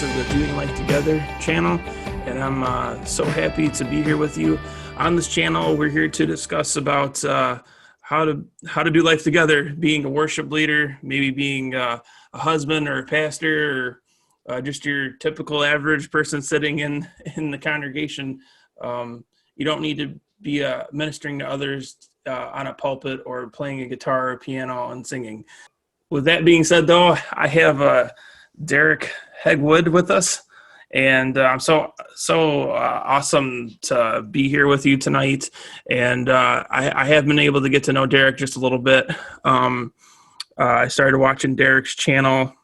to the Doing Life Together channel, and I'm so happy to be here with you. On this channel, we're here to discuss about how to do life together, being a worship leader, maybe being a husband or a pastor, or just your typical average person sitting in the congregation. You don't need to be ministering to others on a pulpit or playing a guitar or piano and singing. With that being said, though, I have Derek Hegwood with us, and I'm so awesome to be here with you tonight. And I have been able to get to know Derek just a little bit. I started watching Derek's channel,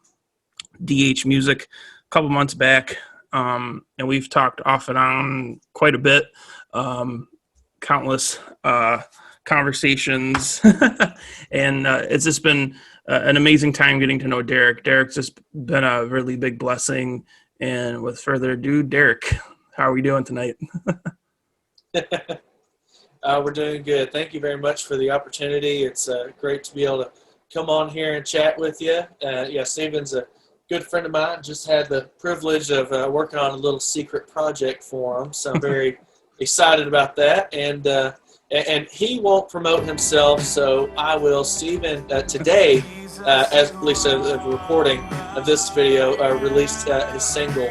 DH Music, a couple months back, and we've talked off and on quite a bit, countless conversations, and it's just been an amazing time getting to know Derek. Derek's just been a really big blessing. And with further ado, Derek, how are we doing tonight? We're doing good. Thank you very much for the opportunity. It's great to be able to come on here and chat with you. Stephen's a good friend of mine. Just had the privilege of working on a little secret project for him, so I'm very excited about that. And he won't promote himself, so I will. Stephen, today, as at least of the recording of this video, released his single,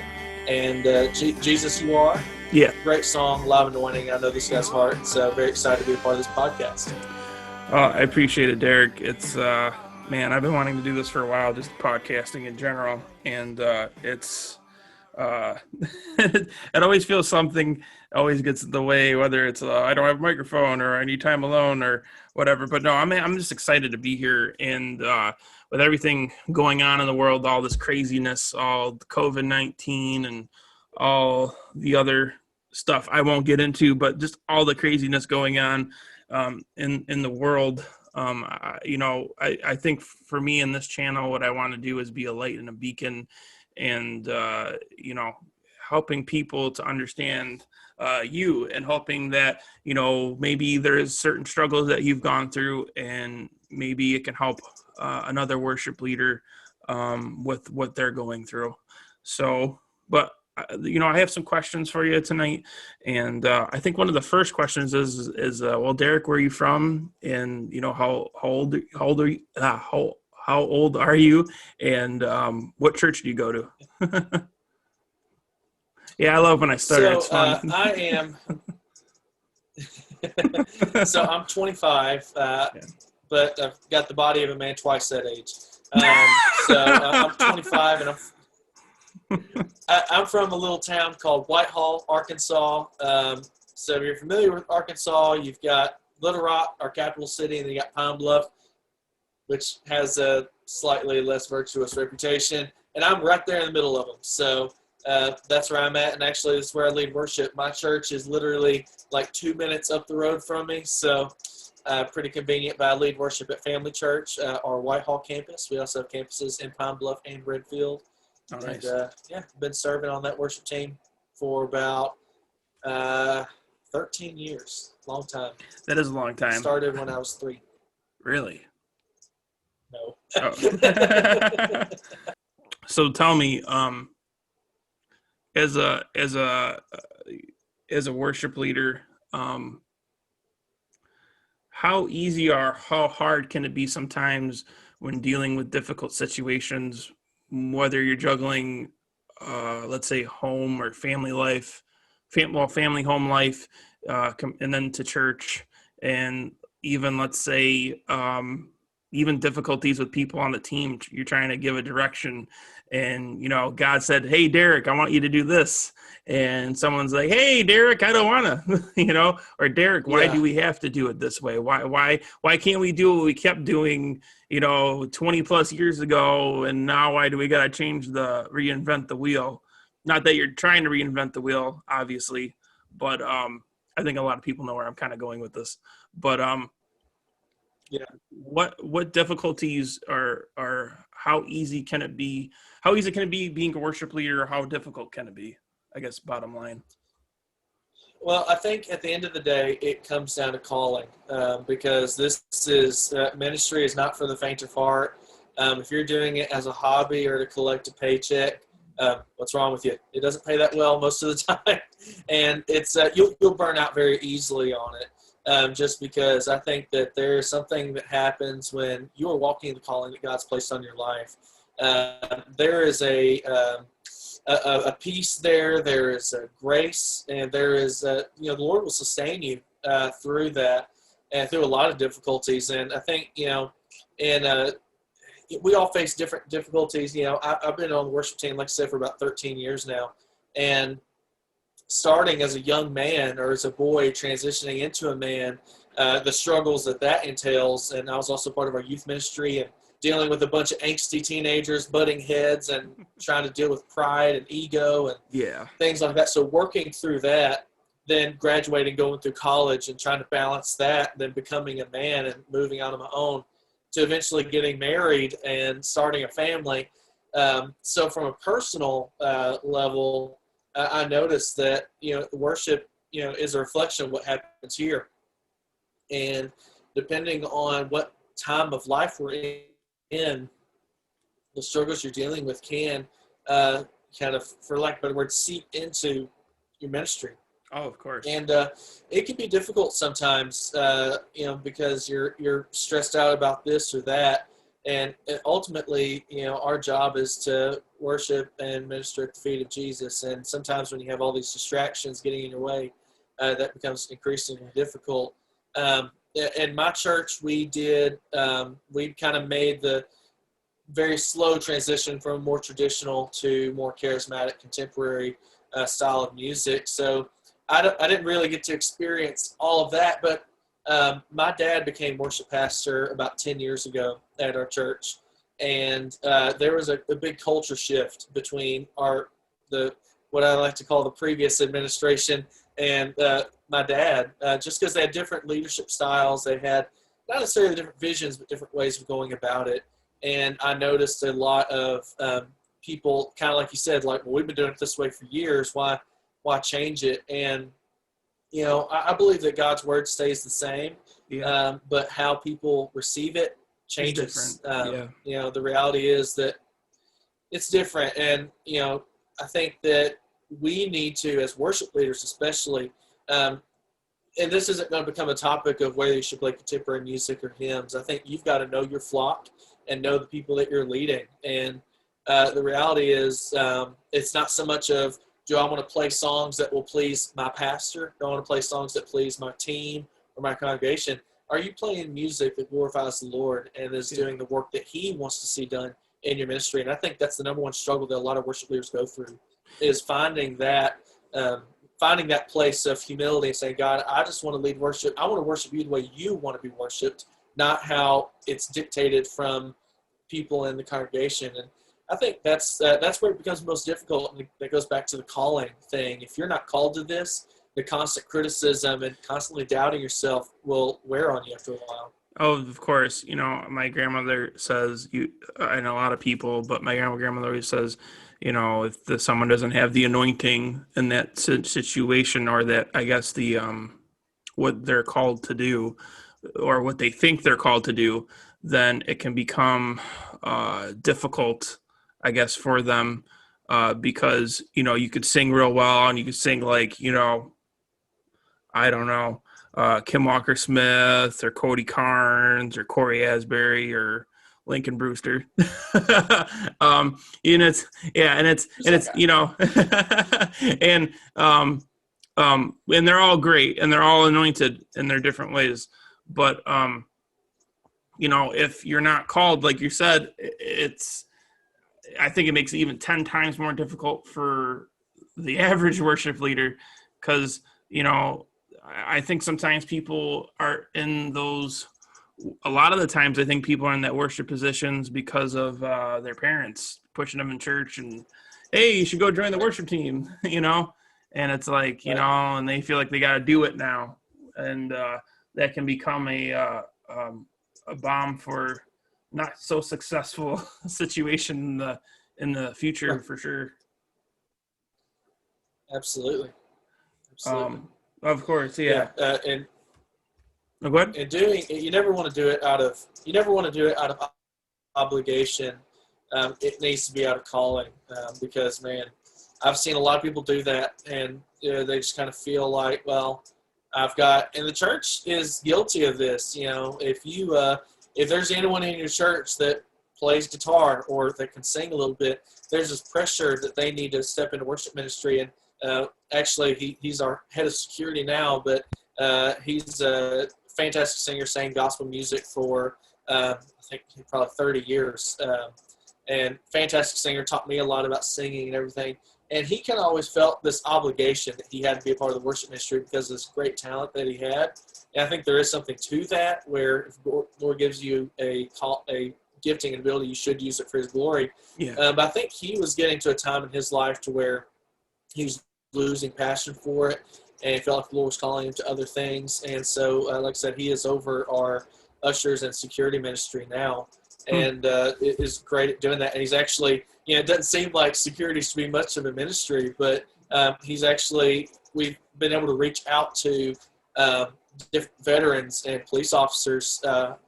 and Jesus You Are. Yeah. Great song, live and anointing. I know this guy's heart, so very excited to be a part of this podcast. I appreciate it, Derek. It's, man, I've been wanting to do this for a while, just podcasting in general, and it's, it always feels something always gets in the way, whether it's I don't have a microphone or I need time alone or whatever. But no, I'm just excited to be here, and with everything going on in the world, all this craziness, all the COVID-19 and all the other stuff I won't get into, but just all the craziness going on in the world. I think for me in this channel, what I want to do is be a light and a beacon, and helping people to understand you, and hoping that maybe there's certain struggles that you've gone through, and maybe it can help another worship leader with what they're going through. So, but I have some questions for you tonight, and I think one of the first questions is well, Derek, where are you from, and how old are you? How old are you, and what church do you go to? Yeah, I love when I start. So it's fun. I am. So I'm 25, but I've got the body of a man twice that age. I'm 25, and I'm from a little town called Whitehall, Arkansas. So if you're familiar with Arkansas, you've got Little Rock, our capital city, and then you got Pine Bluff, which has a slightly less virtuous reputation. And I'm right there in the middle of them. So that's where I'm at, and actually this is where I lead worship. My church is literally like 2 minutes up the road from me, so pretty convenient. But I lead worship at Family Church, our Whitehall campus. We also have campuses in Pine Bluff and Redfield. Oh, nice. And been serving on that worship team for about 13 years. Long time. That is a long time. Started when I was 3. Really? No. Oh. So tell me, as a worship leader, how easy or how hard can it be sometimes when dealing with difficult situations, whether you're juggling, let's say, home or family life, family home life, and then to church, and even, let's say, even difficulties with people on the team. You're trying to give a direction, and God said, "Hey, Derek, I want you to do this," and someone's like, "Hey, Derek, I don't want to," or Derek, why do we have to do it this way? Why can't we do what we kept doing 20 plus years ago, and now why do we got to reinvent the wheel? Not that you're trying to reinvent the wheel, obviously, but I think a lot of people know where I'm kind of going with this. But what difficulties are how easy can it be? How easy can it be being a worship leader? Or how difficult can it be? I guess bottom line. Well, I think at the end of the day, it comes down to calling, because this is ministry is not for the faint of heart. If you're doing it as a hobby or to collect a paycheck, What's wrong with you? It doesn't pay that well most of the time, and it's you'll burn out very easily on it. Just because I think that there is something that happens when you are walking in the calling that God's placed on your life. There is a peace there. There is a grace, and there is the Lord will sustain you through that and through a lot of difficulties. And I think and we all face different difficulties. I've been on the worship team, like I said, for about 13 years now, and starting as a young man or as a boy transitioning into a man, the struggles that entails. And I was also part of our youth ministry and dealing with a bunch of angsty teenagers, butting heads and trying to deal with pride and ego and things like that. So working through that, then graduating, going through college and trying to balance that, then becoming a man and moving out on my own to eventually getting married and starting a family. So from a personal level, I noticed that, worship, is a reflection of what happens here. And depending on what time of life we're in, the struggles you're dealing with can kind of, for lack of a better word, seep into your ministry. Oh, of course. And it can be difficult sometimes, because you're stressed out about this or that. And ultimately, our job is to worship and minister at the feet of Jesus. And sometimes when you have all these distractions getting in your way, that becomes increasingly difficult. In my church, we kind of made the very slow transition from more traditional to more charismatic, contemporary style of music. So I didn't really get to experience all of that, but my dad became worship pastor about 10 years ago at our church, and there was a big culture shift between what I like to call the previous administration and my dad, just because they had different leadership styles. They had not necessarily different visions, but different ways of going about it. And I noticed a lot of people, kind of like you said, like, well, we've been doing it this way for years. Why change it? And I believe that God's word stays the same, but how people receive it changes. The reality is that it's different. And, I think that we need to, as worship leaders especially, and this isn't going to become a topic of whether you should play contemporary music or hymns. I think you've got to know your flock and know the people that you're leading. And the reality is it's not so much of, do I want to play songs that will please my pastor? Do I want to play songs that please my team or my congregation? Are you playing music that glorifies the Lord and is doing the work that he wants to see done in your ministry? And I think that's the number one struggle that a lot of worship leaders go through, is finding that place of humility and saying, God, I just want to lead worship. I want to worship you the way you want to be worshiped, not how it's dictated from people in the congregation. And I think that's where it becomes most difficult. And that goes back to the calling thing. If you're not called to this, the constant criticism and constantly doubting yourself will wear on you after a while. Oh, of course. My grandmother says, I know a lot of people, but my grandmother always says, if someone doesn't have the anointing in that situation, or that, I guess, the what they're called to do, or what they think they're called to do, then it can become difficult, I guess, for them, because, you could sing real well, and you could sing like, I don't know, Kim Walker-Smith or Cody Carnes or Corey Asbury or Lincoln Brewster. And it's and they're all great and they're all anointed in their different ways. But, if you're not called, like you said, I think it makes it even 10 times more difficult for the average worship leader, because, I think sometimes people are in those, a lot of the times I think people are in that worship positions because of their parents pushing them in church and, hey, you should go join the worship team, and it's like, and they feel like they got to do it now. And that can become a bomb for not so successful situation in the future, for sure. Absolutely. Of course, and go ahead. And you never want to do it out of obligation. it needs to be out of calling, because, man, I've seen a lot of people do that, and they just kind of feel like, well, and the church is guilty of this. If there's anyone in your church that plays guitar or that can sing a little bit, there's this pressure that they need to step into worship ministry. And actually, he's our head of security now, but he's a fantastic singer, sang gospel music for I think probably 30 years, and fantastic singer, taught me a lot about singing and everything. And he kind of always felt this obligation that he had to be a part of the worship ministry because of this great talent that he had. And I think there is something to that, where if the Lord gives you a gifting and ability, you should use it for his glory. Yeah. But I think he was getting to a time in his life to where he was losing passion for it, and he felt like the Lord was calling him to other things. And so, like I said, he is over our ushers and security ministry now, and is great at doing that. And he's actually, it doesn't seem like security to be much of a ministry, but we've been able to reach out to different veterans and police officers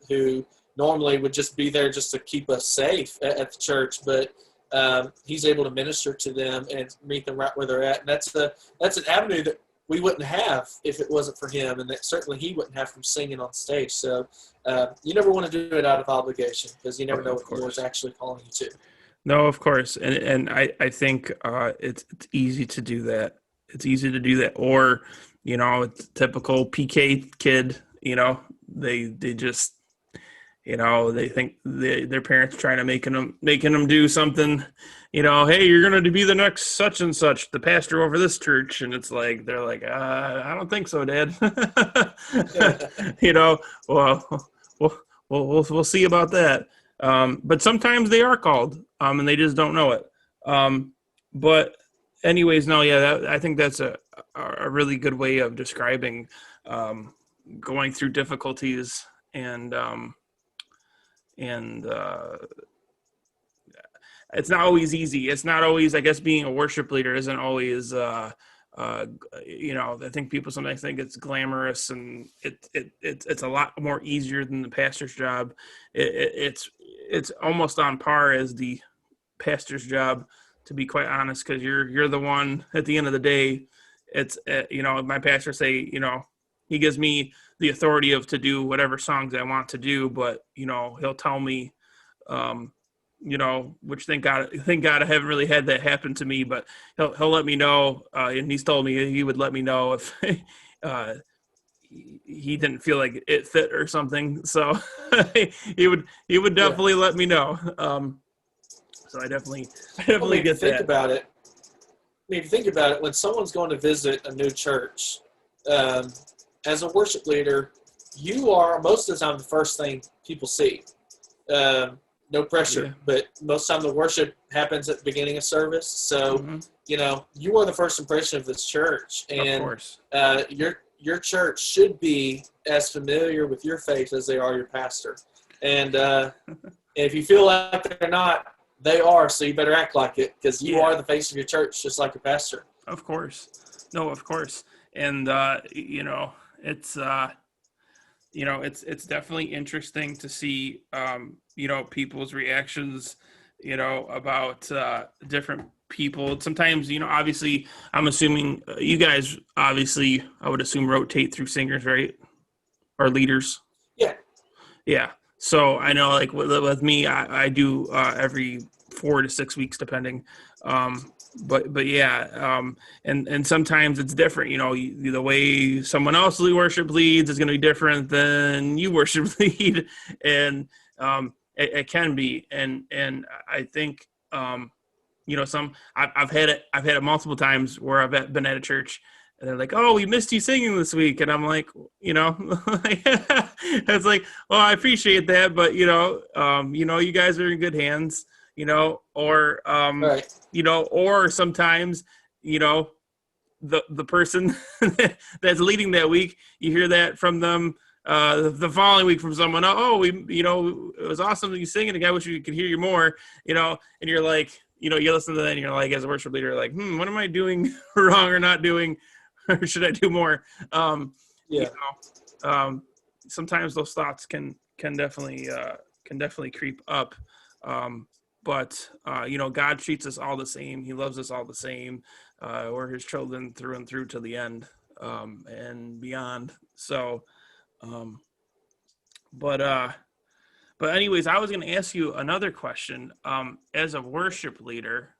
who normally would just be there just to keep us safe at the church, but he's able to minister to them and meet them right where they're at. And that's an avenue that we wouldn't have if it wasn't for him, and that certainly he wouldn't have from singing on stage. So you never want to do it out of obligation, because you never know what the Lord's actually calling you to. No, of course. And I think it's easy to do that. It's easy to do that. Or, it's typical PK kid, they just, they think their parents trying to making them do something, hey, you're going to be the next such and such, the pastor over this church. And it's like, they're like, I don't think so, Dad. We'll see about that. But sometimes they are called, and they just don't know it. But anyways, no, yeah, I think that's a really good way of describing going through difficulties, and it's not always easy. It's not always, I guess, being a worship leader isn't always, I think people sometimes think it's glamorous, and it's a lot more easier than the pastor's job. It's almost on par as the pastor's job, to be quite honest, because you're the one at the end of the day. It's my pastor say, he gives me the authority to do whatever songs I want to do, but he'll tell me, which thank God I haven't really had that happen to me, but he'll let me know, and he's told me he would let me know if he didn't feel like it fit or something. So he would definitely let me know. So I definitely get that. About it. If you think about it, when someone's going to visit a new church, as a worship leader, you are most of the time the first thing people see. No pressure, but most of the time the worship happens at the beginning of service. So, you are the first impression of this church, and of course. Your church should be as familiar with your faith as they are your pastor. And if you feel like they're not, they are, so you better act like it, because you are the face of your church, just like your pastor. Of course. No, of course. And, it's definitely interesting to see, people's reactions, about different people. Sometimes, obviously, I'm assuming you guys, obviously, I would assume rotate through singers, right? Or leaders. Yeah. Yeah. So I know, like with me, I do every 4 to 6 weeks, depending. But yeah, and sometimes it's different. The way someone else worship leads is going to be different than you worship lead, and it can be. And I think I've had it multiple times where I've been at a church. And they're like, "Oh, we missed you singing this week," and I'm like, it's like, "Well, I appreciate that, but you guys are in good hands, or right. Or sometimes, the person that's leading that week, you hear that from them the following week from someone. Oh, it was awesome that you singing. I wish we could hear you more, and you're like, you listen to that, and you're like, as a worship leader, like, what am I doing wrong or not doing? Or should I do more? Sometimes those thoughts can definitely creep up. but God treats us all the same. He loves us all the same. We're his children through and through to the end, and beyond. So, but anyways, I was going to ask you another question. As a worship leader,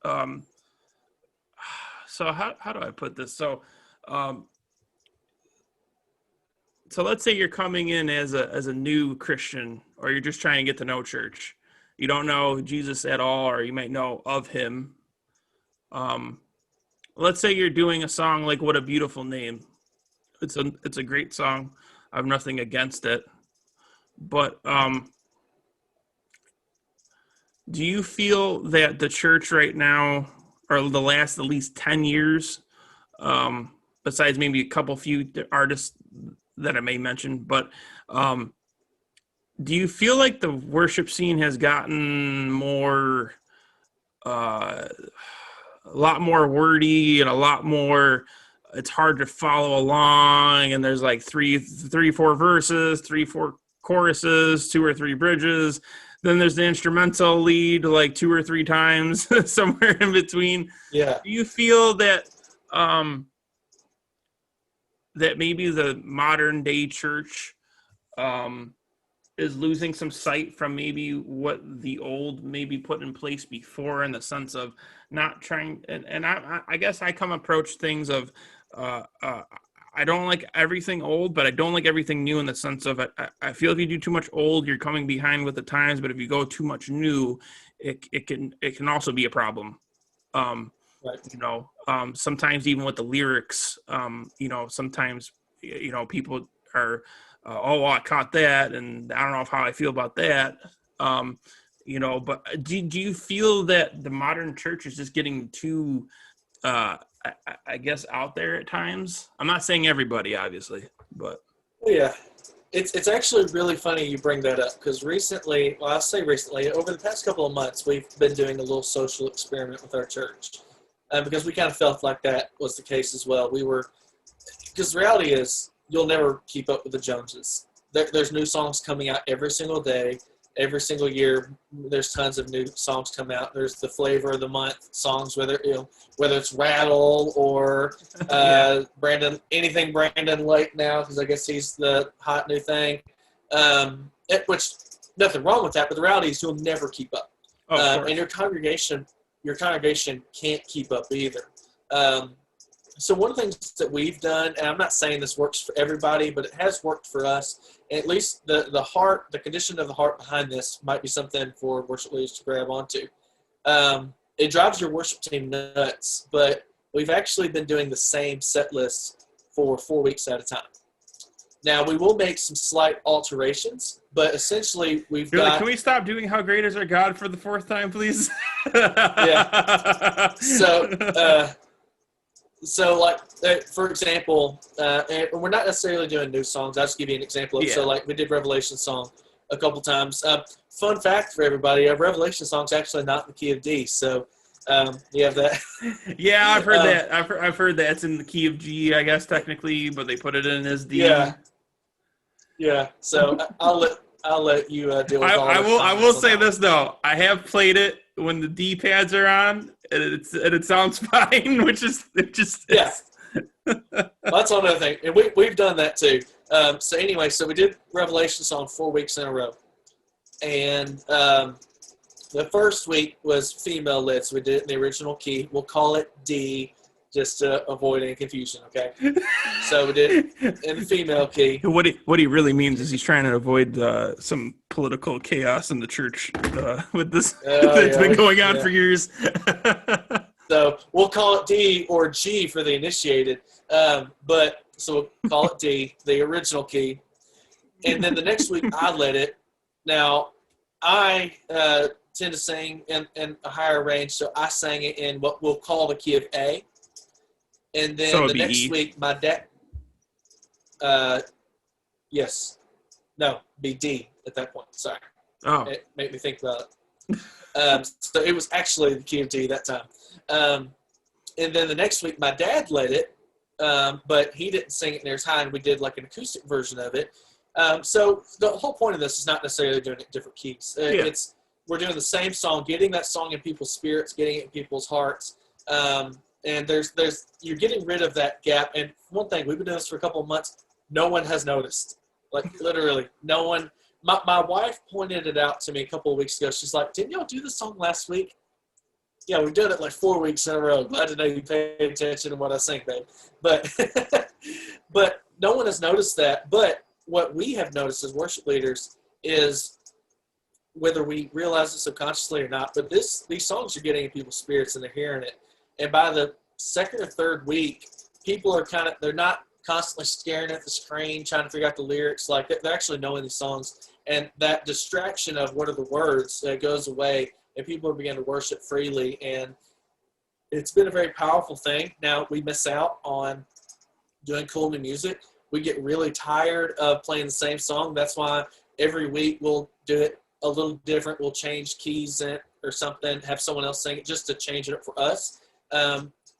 so how do I put this? So let's say you're coming in as a new Christian, or you're just trying to get to know church. You don't know Jesus at all, or you might know of him. Let's say you're doing a song like "What a Beautiful Name." It's a great song. I have nothing against it, but do you feel that the church right now, or the last at least 10 years, besides maybe a couple few artists that I may mention, but do you feel like the worship scene has gotten more, a lot more wordy and a lot more, it's hard to follow along, and there's like three, four verses, 3-4 choruses, 2 or 3 bridges, then there's the instrumental lead like 2 or 3 times somewhere in between? Yeah. Do you feel that that maybe the modern day church is losing some sight from maybe what the old maybe put in place before, in the sense of not trying, and I guess I approach things of I don't like everything old, but I don't like everything new, in the sense of I feel if you do too much old, you're coming behind with the times, but if you go too much new, it can also be a problem. Right. Sometimes even with the lyrics, sometimes people are I caught that, and I don't know how I feel about that. But do you feel that the modern church is just getting too I guess out there at times? I'm not saying everybody, obviously, but Yeah. It's actually really funny you bring that up, because recently, over the past couple of months, we've been doing a little social experiment with our church, because we kind of felt like that was the case as well. Because the reality is, you'll never keep up with the Joneses. There's new songs coming out every single day. Every single year, there's tons of new songs come out. There's the flavor of the month songs, whether it's Rattle or Brandon Lake now, because I guess he's the hot new thing. Which nothing wrong with that, but the reality is you'll never keep up, and your congregation can't keep up either. So one of the things that we've done, and I'm not saying this works for everybody, but it has worked for us. At least the condition of the heart behind this might be something for worship leaders to grab onto. It drives your worship team nuts, but we've actually been doing the same set list for 4 weeks at a time. Now, we will make some slight alterations, but essentially Can we stop doing How Great Is Our God for the 4th time, please? Yeah. So, for example, and we're not necessarily doing new songs. I'll just give you an example. Yeah. So, we did Revelation song a couple times. Fun fact for everybody, Revelation song's actually not in the key of D. So, you have that. Yeah, I've heard that. I've heard that it's in the key of G, I guess, technically, but they put it in as D. Yeah. So, I'll let you deal with all that. I will say this, though. I have played it when the D pads are on, and it sounds fine, which is yeah. That's another thing, and we've done that too. So anyway, we did Revelation song 4 weeks in a row, and the first week was female led, so we did it in the original key. We'll call it D, just to avoid any confusion. Okay, so we did it in the female key. What he really means is he's trying to avoid some political chaos in the church with this. It's been going on for years. So we'll call it D or G for the initiated. So we'll call it D, the original key. And then the next week I led it. Now, I tend to sing in a higher range, so I sang it in what we'll call the key of A. And then the next week, my dad... yes. No, be D at that point. Sorry. Oh. It made me think about it. So it was actually the key of D that time. And then the next week, my dad led it, but he didn't sing it near as high, and we did an acoustic version of it. So the whole point of this is not necessarily doing it in different keys. we're doing the same song, getting that song in people's spirits, getting it in people's hearts. And you're getting rid of that gap. And one thing, we've been doing this for a couple of months. No one has noticed. Like, literally, no one. My wife pointed it out to me a couple of weeks ago. She's like, didn't y'all do this song last week? Yeah, we did it like 4 weeks in a row. Glad to know you paid attention to what I sing, babe. But, but no one has noticed that. But what we have noticed as worship leaders is, whether we realize it subconsciously or not, but these songs are getting in people's spirits and they're hearing it. And by the second or third week, people are they're not constantly staring at the screen trying to figure out the lyrics. Like, they're actually knowing these songs. And that distraction of what are the words goes away, and people are beginning to worship freely. And it's been a very powerful thing. Now, we miss out on doing cool new music. We get really tired of playing the same song. That's why every week we'll do it a little different. We'll change keys in it or something, have someone else sing it just to change it up for us.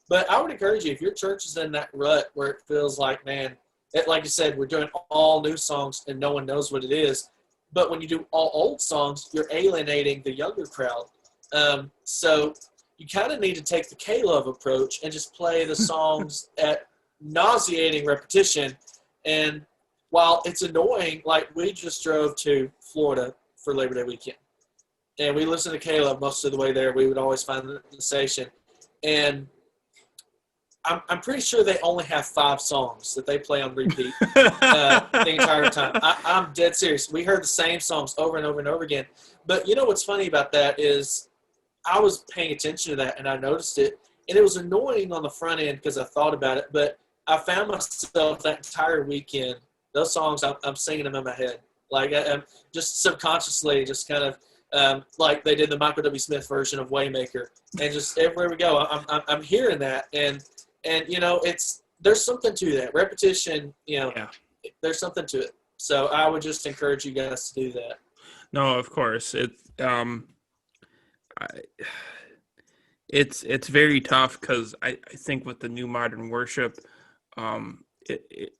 But I would encourage you, if your church is in that rut where it feels like, man, like you said, we're doing all new songs and no one knows what it is. But when you do all old songs, you're alienating the younger crowd. So you kind of need to take the K-Love approach and just play the songs at nauseating repetition. And while it's annoying, like, we just drove to Florida for Labor Day weekend, and we listened to K-Love most of the way there. We would always find the station. And I'm pretty sure they only have 5 songs that they play on repeat the entire time. I'm dead serious. We heard the same songs over and over and over again. But you know what's funny about that is, I was paying attention to that and I noticed it. And it was annoying on the front end because I thought about it. But I found myself that entire weekend, those songs, I'm singing them in my head. Like, I'm just subconsciously just kind of like they did the Michael W. Smith version of Waymaker. And just everywhere we go, I'm hearing that. And you know, there's something to that. Repetition, you know, there's something to it. So I would just encourage you guys to do that. No, of course. It's very tough because I think with the new modern worship,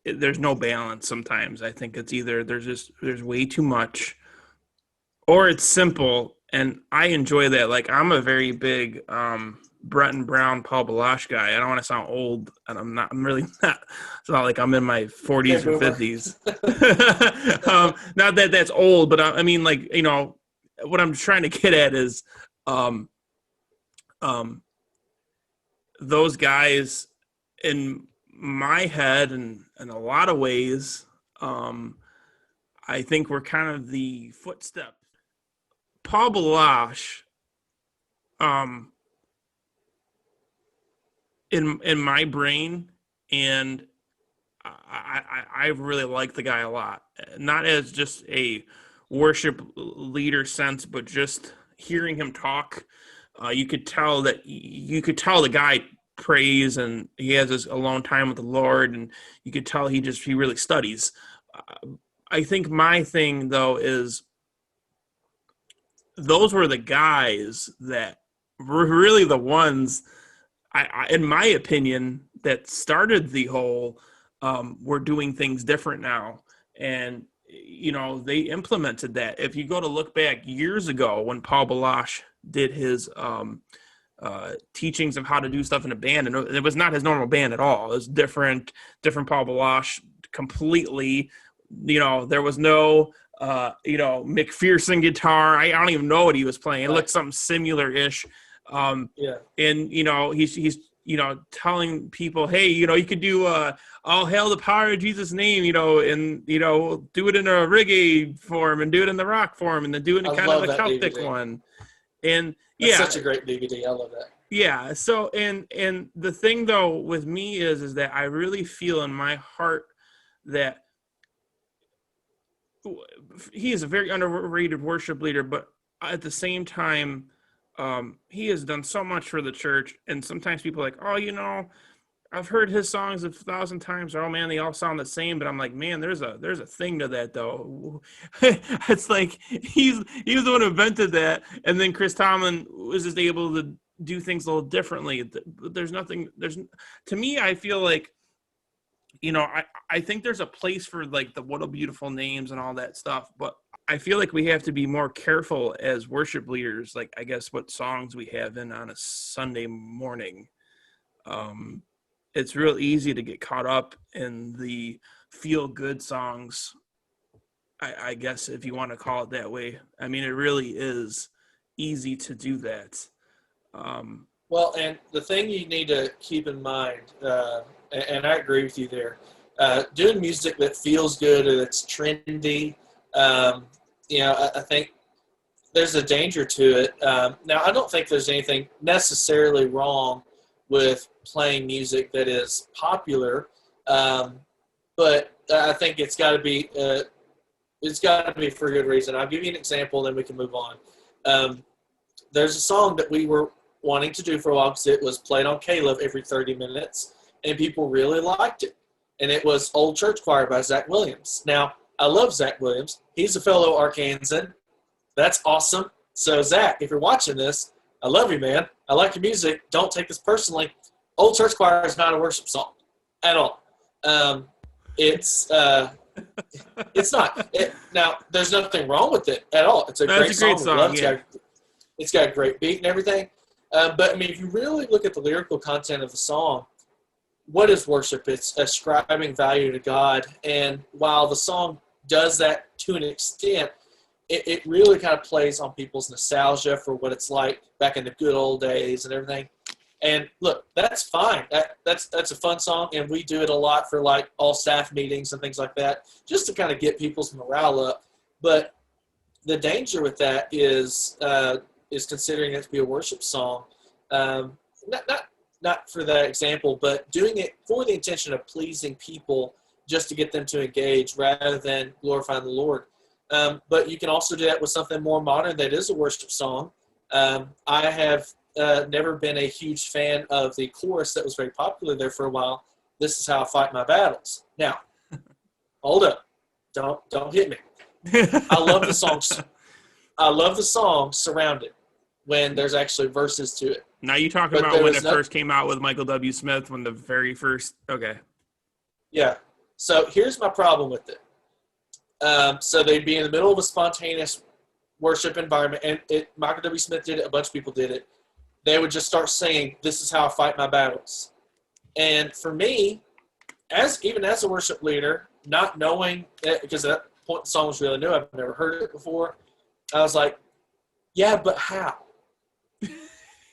there's no balance sometimes. I think it's either there's way too much, or it's simple, and I enjoy that. Like, I'm a very big Breton Brown, Paul Balash guy. I don't want to sound old, and I'm really not. It's not like I'm in my 40s or 50s. Not that that's old, but I mean, like, you know, what I'm trying to get at is those guys, in my head, and in a lot of ways, I think we're kind of the footsteps. Paul Balash, in my brain, and I really like the guy a lot. Not as just a worship leader sense, but just hearing him talk, you could tell the guy prays and he has his alone time with the Lord, and you could tell he really studies. I think my thing though is, those were the guys that were really the ones, in my opinion, that started the whole we're doing things different now. And, you know, they implemented that. If you go to look back years ago when Paul Balash did his teachings of how to do stuff in a band, and it was not his normal band at all. It was different Paul Balash completely. You know, there was no McPherson guitar. I don't even know what he was playing. It looked something similar-ish. And, you know, he's telling people, hey, you know, you could do all hail the power of Jesus' name, you know, and, you know, do it in a reggae form and do it in the rock form and then do it in kind of a Celtic DVD. One. And that's such a great DVD. I love that. Yeah. So, and the thing though with me is that I really feel in my heart that he is a very underrated worship leader, but at the same time, he has done so much for the church. And sometimes people are like, oh, you know, I've heard his songs 1,000 times. Oh man, they all sound the same. But I'm like, man, there's a thing to that though. It's like he was the one who invented that, and then Chris Tomlin was just able to do things a little differently. To me, I feel like, you know, I think there's a place for like the What a Beautiful Names and all that stuff, but I feel like we have to be more careful as worship leaders, like I guess what songs we have in on a Sunday morning. Um, it's real easy to get caught up in the feel good songs. I guess if you want to call it that way. I mean, it really is easy to do that. Um, Well, and the thing you need to keep in mind, and I agree with you there, doing music that feels good or that's trendy, um, I think there's a danger to it. Now, I don't think there's anything necessarily wrong with playing music that is popular, but I think it's got to be for a good reason. I'll give you an example, then we can move on. There's a song that we were wanting to do for a while because it was played on Caleb every 30 minutes, and people really liked it. And it was Old Church Choir by Zach Williams. Now, I love Zach Williams. He's a fellow Arkansan. That's awesome. So, Zach, if you're watching this, I love you, man. I like your music. Don't take this personally. Old Church Choir is not a worship song at all. It's not. Now, there's nothing wrong with it at all. It's a great song. Yeah. It's got a great beat and everything. But, I mean, if you really look at the lyrical content of the song, what is worship? It's ascribing value to God. And while the song does that to an extent, it really kind of plays on people's nostalgia for what it's like back in the good old days and everything. And look, that's fine. That's a fun song, and we do it a lot for like all staff meetings and things like that, just to kind of get people's morale up. But the danger with that is considering it to be a worship song. Not for that example, but doing it for the intention of pleasing people just to get them to engage rather than glorifying the Lord. But you can also do that with something more modern that is a worship song. I have never been a huge fan of the chorus that was very popular there for a while. This is how I fight my battles. Now, hold up. Don't hit me. I love the songs. I love the song Surrounded when there's actually verses to it. Now you talking about when it first came out with Michael W. Smith, when the very first, okay. Yeah. So here's my problem with it. So they'd be in the middle of a spontaneous worship environment, and Michael W. Smith did it, a bunch of people did it. They would just start singing, "This is how I fight my battles." And for me, even as a worship leader, not knowing, because at that point the song was really new, I've never heard it before, I was like, yeah, but how?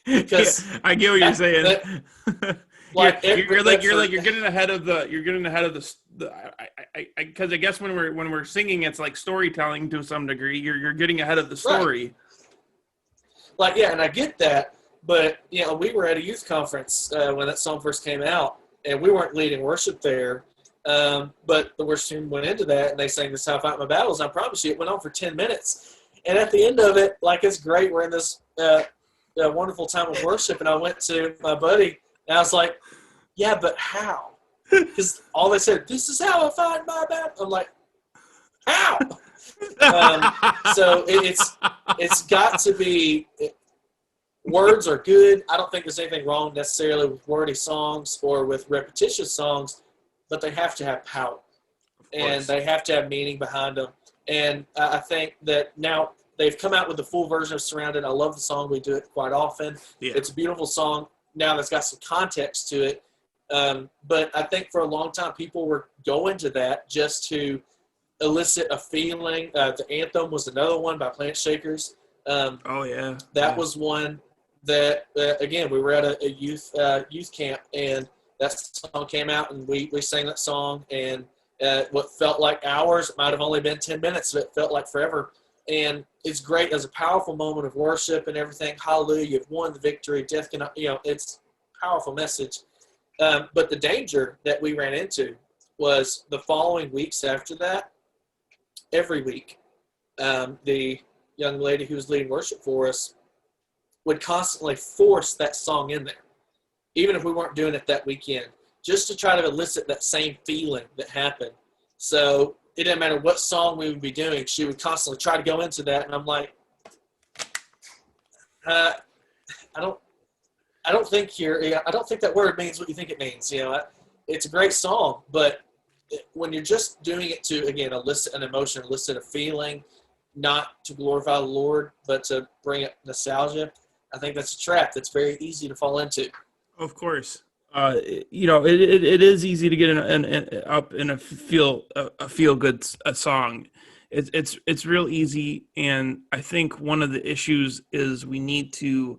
Because yeah, I get what you're saying. You're getting ahead of the because I guess when we're singing, it's like storytelling to some degree. You're getting ahead of the story. Right. Like, yeah, and I get that, but we were at a youth conference when that song first came out, and we weren't leading worship there, but the worship team went into that, and they sang "This is how I fight my battles." And I promise you, it went on for 10 minutes, and at the end of it, like, it's great. We're in this wonderful time of worship, and I went to my buddy, and I was like, yeah, but how? Because all they said, "This is how I fight my battle." I'm like, how? So it's got to be, words are good. I don't think there's anything wrong necessarily with wordy songs or with repetitious songs, but they have to have power, and they have to have meaning behind them. And I think that now they've come out with the full version of Surrounded. I love the song. We do it quite often. Yeah. It's a beautiful song now that's got some context to it. But I think for a long time people were going to that just to elicit a feeling. The Anthem was another one by Plant Shakers. That was one that, again, we were at a youth camp, and that song came out, and we sang that song, and what felt like hours, it might have only been 10 minutes, but it felt like forever. And it's great as a powerful moment of worship and everything. Hallelujah, you've won the victory. Death cannot, it's a powerful message. But the danger that we ran into was the following weeks after that, every week, the young lady who was leading worship for us would constantly force that song in there, even if we weren't doing it that weekend, just to try to elicit that same feeling that happened. So it didn't matter what song we would be doing, she would constantly try to go into that, and I'm like, I don't think that word means what you think it means. It's a great song, but when you're just doing it to, again, elicit an emotion, elicit a feeling, not to glorify the Lord, but to bring up nostalgia, I think that's a trap that's very easy to fall into. Of course. It is easy to get up in a feel good song. It's real easy, and I think one of the issues is we need to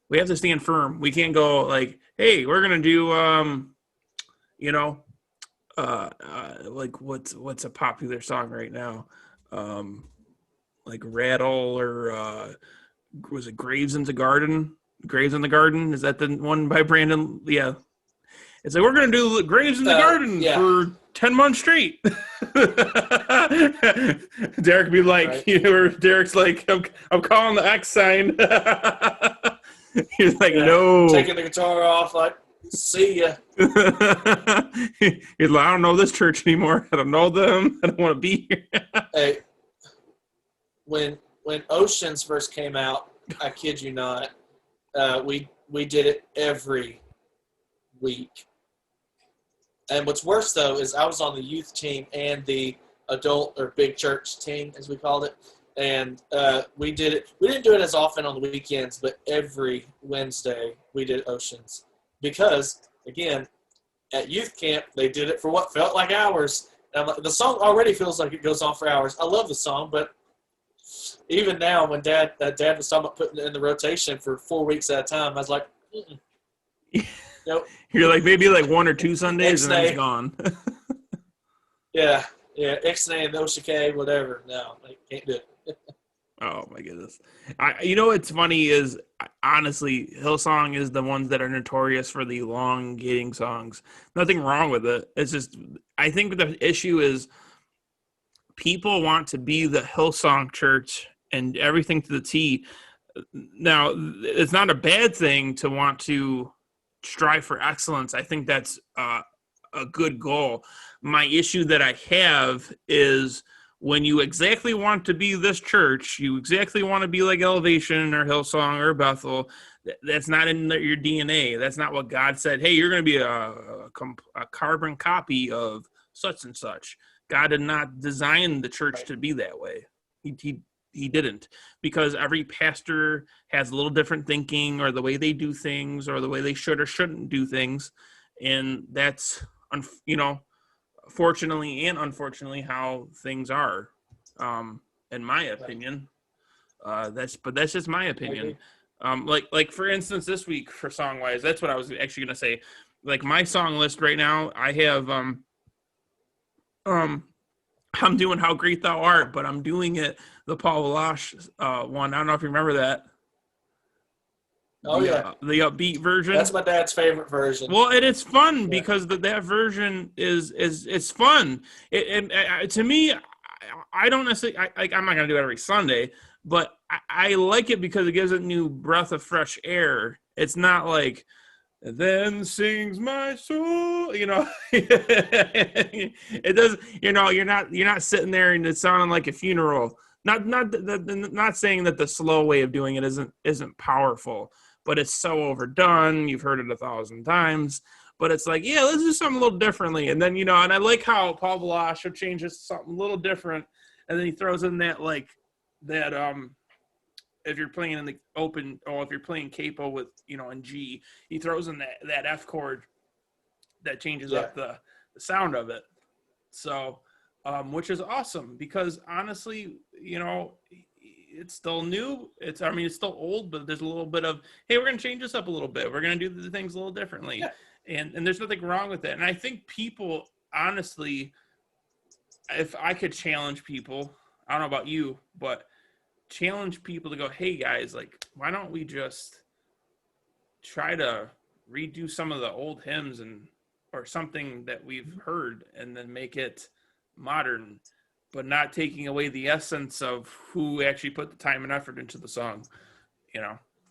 we have to stand firm. We can't go like, hey, we're gonna do like what's a popular song right now, like Rattle or was it Graves in the Garden? Graves in the Garden, is that the one by Brandon? Yeah, it's like we're gonna do Graves in the Garden for 10 months straight. Derek be like, right. Derek's like, I'm calling the X sign. He's like, no, taking the guitar off, like, see ya. He's like, I don't know this church anymore. I don't know them. I don't want to be here. Hey, when Oceans first came out, I kid you not, we did it every week. And what's worse though is I was on the youth team and the adult or big church team, as we called it. And we did it. We didn't do it as often on the weekends, but every Wednesday we did Oceans. Because, again, at youth camp, they did it for what felt like hours. And the song already feels like it goes on for hours. I love the song, but even now when Dad was talking about putting it in the rotation for 4 weeks at a time, I was like, nope. You're like, maybe like 1 or 2 Sundays and then it's gone. Yeah, Ixnay and Oshike, whatever. No, I can't do it. Oh my goodness. What's funny is, honestly, Hillsong is the ones that are notorious for the elongating songs. Nothing wrong with it. It's just, I think the issue is people want to be the Hillsong church and everything to the T. Now, it's not a bad thing to want to strive for excellence. I think that's a good goal. My issue that I have is when you exactly want to be this church, you exactly want to be like Elevation or Hillsong or Bethel, that's not in your DNA. That's not what God said. Hey, you're going to be a carbon copy of such and such. God did not design the church to be that way. He didn't, because every pastor has a little different thinking or the way they do things or the way they should or shouldn't do things. And that's, fortunately and unfortunately how things are, in my opinion. That's just my opinion. Like for instance, this week for song wise, that's what I was actually going to say. Like my song list right now, I have, I'm doing How Great Thou Art, but I'm doing it the Paul Walash one. I don't know if you remember that. Oh, the upbeat version. That's my dad's favorite version. Well, it's fun because that version is fun. To me, I don't necessarily. I'm not gonna do it every Sunday, but I like it because it gives it a new breath of fresh air. It's not like, then sings my soul, it does, you're not sitting there and it's sounding like a funeral. Not saying that the slow way of doing it isn't powerful, but it's so overdone. You've heard it 1,000 times, but it's like, yeah, let's do something a little differently. And then, and I like how Paul Velasco changes something a little different. And then he throws in that, if you're playing in the open, or if you're playing capo with, in G, he throws in that F chord that changes up the sound of it. So, which is awesome because honestly, it's still new. It's still old, but there's a little bit of, hey, we're going to change this up a little bit. We're going to do the things a little differently. Yeah. And there's nothing wrong with that. And I think people, honestly, if I could challenge people, I don't know about you, but challenge people to go, hey guys, like, why don't we just try to redo some of the old hymns or something that we've heard and then make it modern, but not taking away the essence of who actually put the time and effort into the song,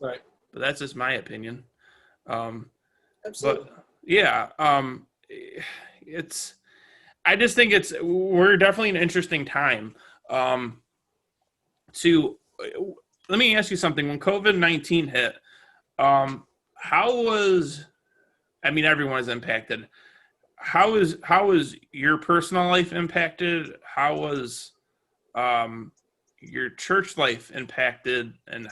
Right. But that's just my opinion. Absolutely. But yeah, I just think we're definitely an interesting time. Let me ask you something. When COVID-19 hit, everyone is impacted. how was your personal life impacted? How was your church life impacted, and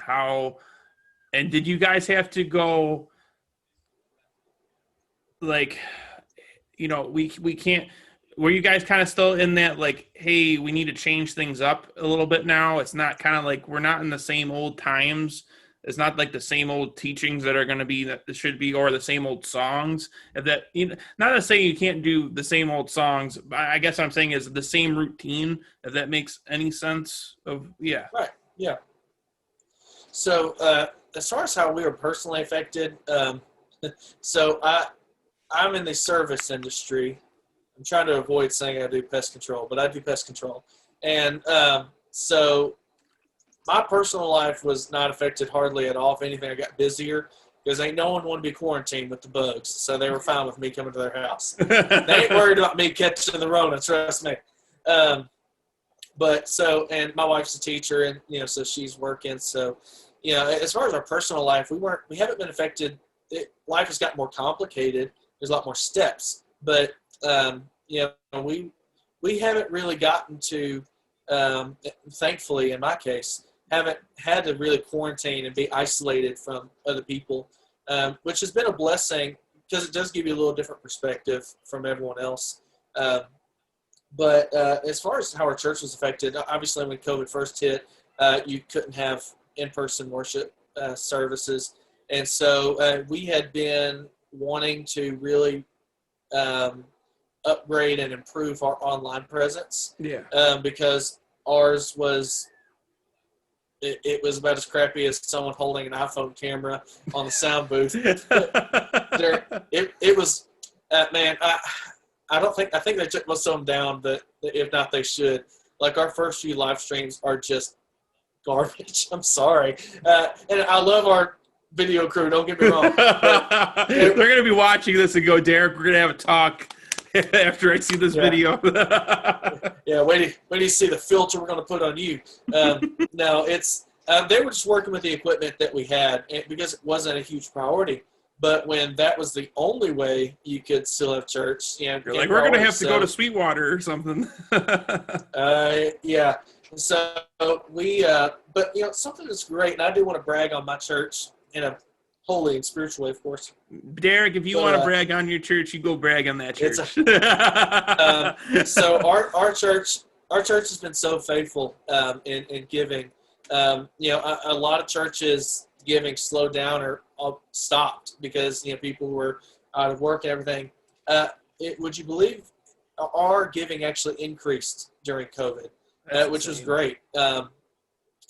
did you guys have to go, like, we can't, were you guys kind of still in that, like, hey, we need to change things up a little bit now? It's not kind of like we're not in the same old times. It's not like the same old teachings that are going to be that it should be, or the same old songs. If that, not to say you can't do the same old songs, but I guess what I'm saying is the same routine. If that makes any sense. Yeah. Right. Yeah. So as far as how we were personally affected, so I'm in the service industry. I'm trying to avoid saying I do pest control, but I do pest control. And so my personal life was not affected hardly at all. If anything, I got busier because ain't no one wanted to be quarantined with the bugs. So they were fine with me coming to their house. They ain't worried about me catching the Rona, trust me. And my wife's a teacher, and, so she's working. So, as far as our personal life, we haven't been affected. Life has gotten more complicated. There's a lot more steps, but, we haven't really gotten to, thankfully in my case, haven't had to really quarantine and be isolated from other people, which has been a blessing because it does give you a little different perspective from everyone else. But as far as how our church was affected, obviously when COVID first hit, you couldn't have in-person worship services. And so we had been wanting to really upgrade and improve our online presence. Yeah. Because ours was, it was about as crappy as someone holding an iPhone camera on the sound booth. It was, man, I think they took most of them down, but if not, they should. Like, our first few live streams are just garbage. I'm sorry. And I love our video crew, don't get me wrong. They're going to be watching this and go, Derek, we're going to have a talk after I see this video. Yeah, wait till you see the filter we're going to put on you. No, it's they were just working with the equipment that we had because it wasn't a huge priority. But when that was the only way you could still have church, you're like, we're going to have to go to Sweetwater or something. Yeah. So we, but something that's great, and I do want to brag on my church in a holy and spiritual way, of course. Derek, if you want to brag on your church, you go brag on that church. So our church has been so faithful in giving. A lot of churches giving slowed down or stopped because people were out of work and everything. Would you believe our giving actually increased during COVID, which was great. And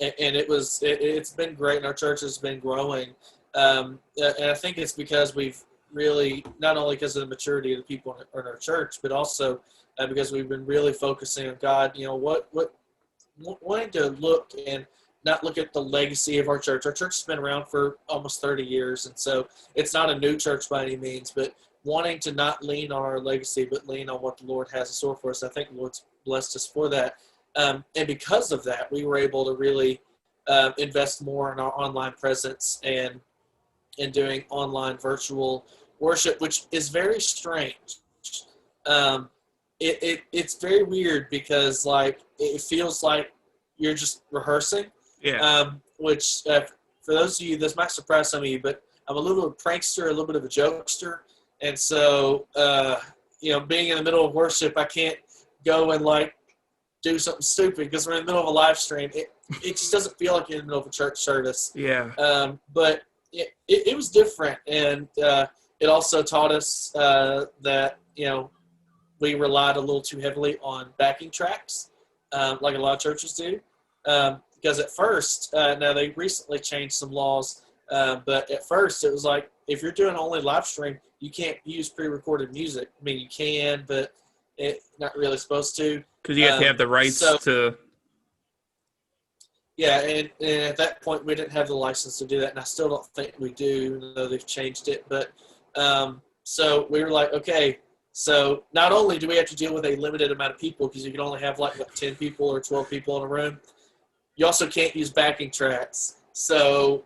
it's been great, and our church has been growing. And I think it's because we've really, not only because of the maturity of the people in our church, but also because we've been really focusing on God. Wanting to look and not look at the legacy of our church. Our church has been around for almost 30 years, and so it's not a new church by any means, but wanting to not lean on our legacy, but lean on what the Lord has in store for us. I think the Lord's blessed us for that. And because of that, we were able to really invest more in our online presence and doing online virtual worship, which is very strange. It's very weird because, like, it feels like you're just rehearsing. Yeah. Which, for those of you, this might surprise some of you, but I'm a little bit of a prankster, a little bit of a jokester. And so, being in the middle of worship, I can't go and, like, do something stupid because we're in the middle of a live stream. It just doesn't feel like you're in the middle of a church service. Yeah. But it was different. And it also taught us that, we relied a little too heavily on backing tracks, like a lot of churches do. Because at first, now they recently changed some laws, but at first it was like, if you're doing only live stream, you can't use pre-recorded music. I mean, you can, but it's not really supposed to. Because you have to have the rights to. Yeah, and at that point, we didn't have the license to do that, and I still don't think we do, even though they've changed it. But so we were like, okay, so not only do we have to deal with a limited amount of people, because you can only have, 10 people or 12 people in a room, you also can't use backing tracks. So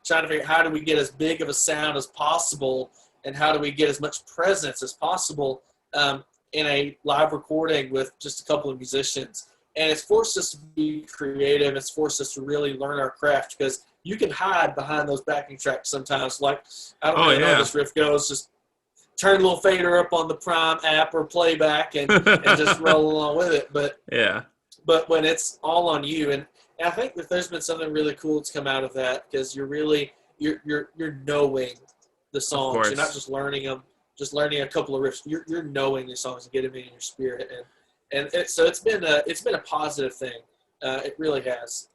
trying to figure out how do we get as big of a sound as possible and how do we get as much presence as possible in a live recording with just a couple of musicians. And it's forced us to be creative. It's forced us to really learn our craft, because you can hide behind those backing tracks sometimes. Like, I don't really know how this riff goes. Just turn a little fader up on the Prime app or playback and just roll along with it. But when it's all on you, and I think that there's been something really cool that's come out of that, because you're really you're knowing the songs. You're not just learning them, just learning a couple of riffs. You're knowing the songs and getting them in your spirit, so it's been a positive thing. It really has.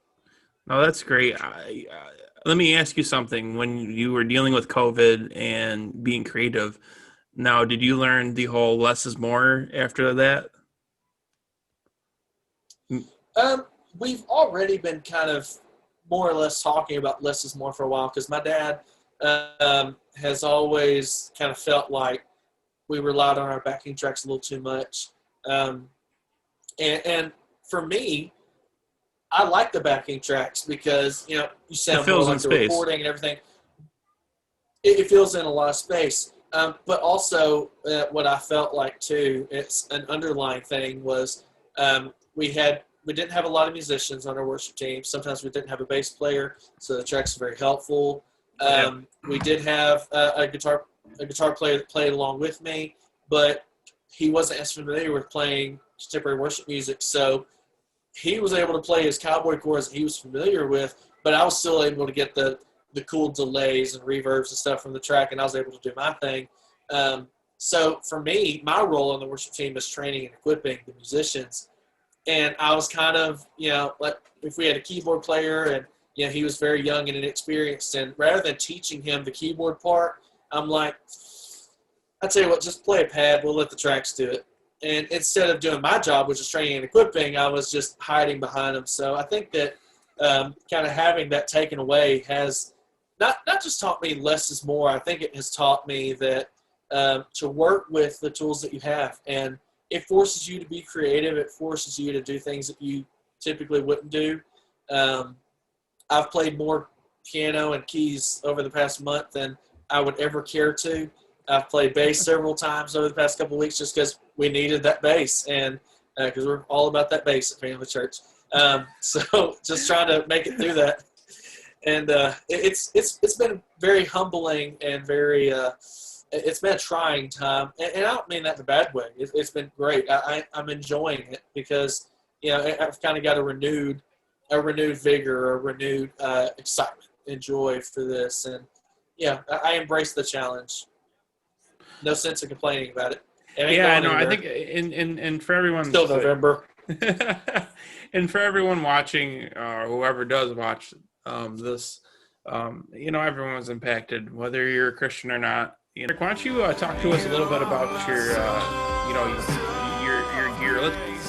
No, that's great. Let me ask you something. When you were dealing with COVID and being creative, now did you learn the whole less is more after that? We've already been kind of more or less talking about less is more for a while, because my dad has always kind of felt like we relied on our backing tracks a little too much. And for me, I like the backing tracks because, you sound more like the recording and everything. It fills in a lot of space. But also what I felt like too, it's an underlying thing, was we didn't have a lot of musicians on our worship team. Sometimes we didn't have a bass player, so the tracks are very helpful. We did have a guitar player that played along with me, but he wasn't as familiar with playing contemporary worship music, so he was able to play his cowboy chords that he was familiar with, but I was still able to get the cool delays and reverbs and stuff from the track, and I was able to do my thing. So for me, my role on the worship team is training and equipping the musicians. And I was kind of, like if we had a keyboard player and, he was very young and inexperienced, and rather than teaching him the keyboard part, I'm like, I tell you what, just play a pad. We'll let the tracks do it. And instead of doing my job, which is training and equipping, I was just hiding behind them. So I think that kind of having that taken away has not just taught me less is more. I think it has taught me that to work with the tools that you have. And it forces you to be creative. It forces you to do things that you typically wouldn't do. I've played more piano and keys over the past month than I would ever care to. I've played bass several times over the past couple of weeks just because we needed that bass, and because we're all about that bass at Family Church. So just trying to make it through that. And it's been very humbling and very it's been a trying time, and I don't mean that in a bad way. It's been great. I'm enjoying it because I've kind of got a renewed vigor, a renewed excitement and joy for this, and I embrace the challenge. No sense in complaining about it. I know. I think and for everyone, still November. And for everyone watching, whoever does watch this, everyone was impacted, whether you're a Christian or not. Why don't you talk to us a little bit about your gear?